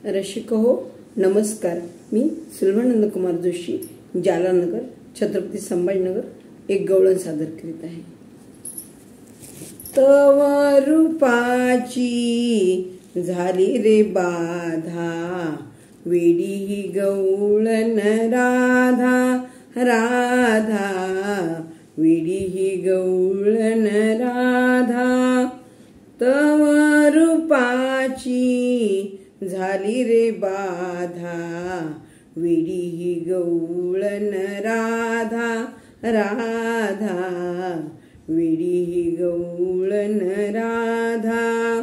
रसिक हो नमस्कार. मी सुलभानंद कुमार जोशी, जालानगर, छत्रपती संभाजीनगर एक गवळण सादर करीत आहे. तव रूपाची झाली रे बाधा, वेडी ही गवळण राधा राधा, वेडी ही गवळण राधा. तव रूपाची झाली रे बाधा, वेडी ही गवळण राधा राधा, वेडी ही गवळण राधा.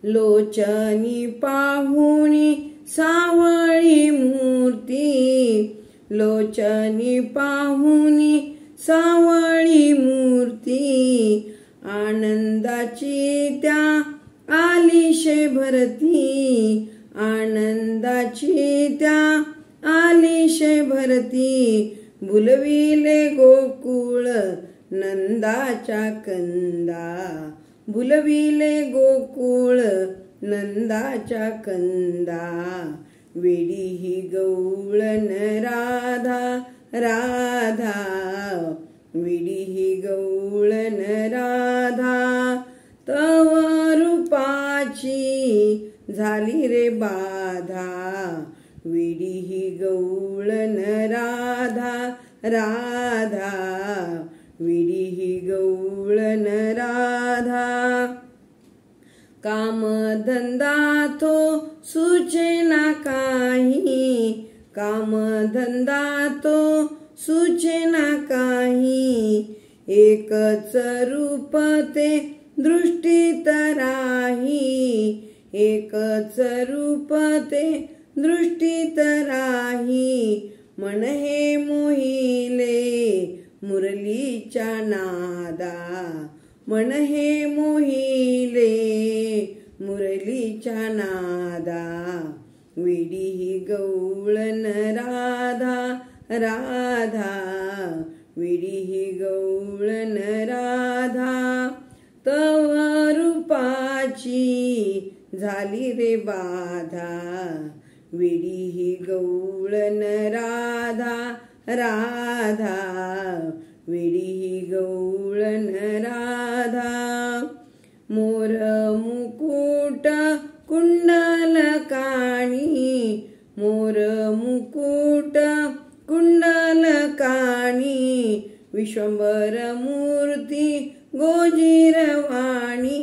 लोचनी पाहुणी सावळी मूर्ती, लोचनी पाहुणी सावळी मूर्ती, आनंदाची त्या आलिशे भरती, आनंदाची त्या आलिशे भरती. भुलविले गोकुळ नंदाच्या कंदा, भुलविले गोकुळ नंदाच्या कंदा. वेडी ही गवळण राधा राधा, वेडी ही गवळण राधा. तव रूपाची झाली रे बाधा, वेडी ही गवळण राधा राधा, वेडी ही गवळण राधा. काम धंदा तो सुचेना काही, काम धंदा तो सुचेना काही. एकच रूप ते दृष्टीत राही, एकच रूप ते दृष्टीत राही. मन हे मोहिले मुरलीच्या नादा, मन हे मोहिले मुरलीच्या नादा. वेडी ही गवळण राधा राधा, वेडी ही गवळण राधा. तव रूपाची झाली रे बाधा, वेडी ही गवळण राधा राधा, वेडी ही गवळण राधा. मोर मुकुट कुंडल काणी, मोर मुकुट कुंडल काणी. विश्वंभर मूर्ती गोजिरवाणी,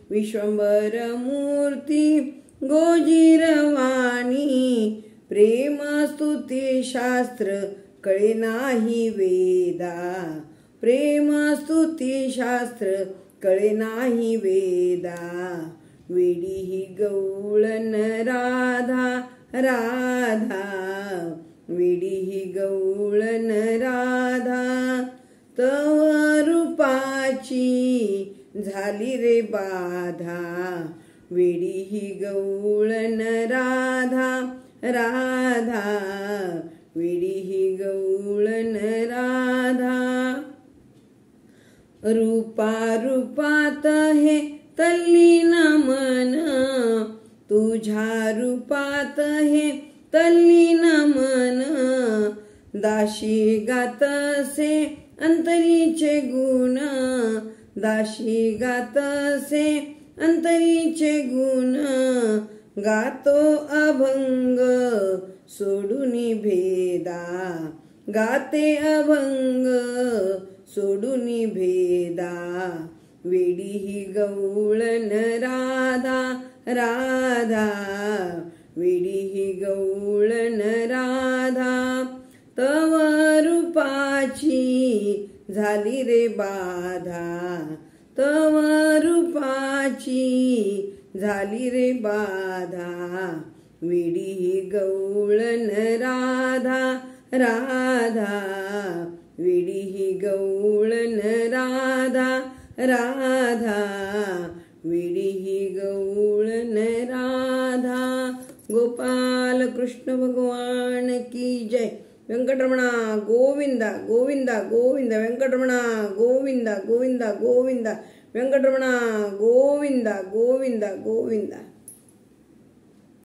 विश्वंभर मूर्ती गोजिरवाणी. प्रेम स्तुती शास्त्र कळे नाही वेदा, प्रेम स्तुती शास्त्र कळे नाही वेदा. वेडी ही गवळण राधा राधा, वेडी ही गवळण राधा. तव रूपाची झाली रे बाधा, वेडी ही गवळण राधा राधा, वेडी ही गवळण राधा. रूपा रूपात हे तल्लीन मन, तुझ्या रूपात हे तल्लीन मन. दाशी गातसे अंतरीचे गुण, दाशी गातसे अंतरीचे गुण. गातो अभंग सोडून भेदा, गाते अभंग सोडून भेदा. वेडी ही गवळण राधा राधा, वेडी ही गवळण राधा. तव रूपाची झाली रे बाधा, तव रूपाची झाली रे बाधा. वेडी ही गवळण राधा राधा, वेडी ही गवळण राधा राधा, वेडी ही गवळण राधा. गोपाल कृष्ण भगवान की जय. वेंकटरमणा गोविंदा गोविंदा गोविंदा, वेंकटरमणा गोविंदा गोविंदा गोविंदा, वेंकटरमणा गोविंदा गोविंदा गोविंदा.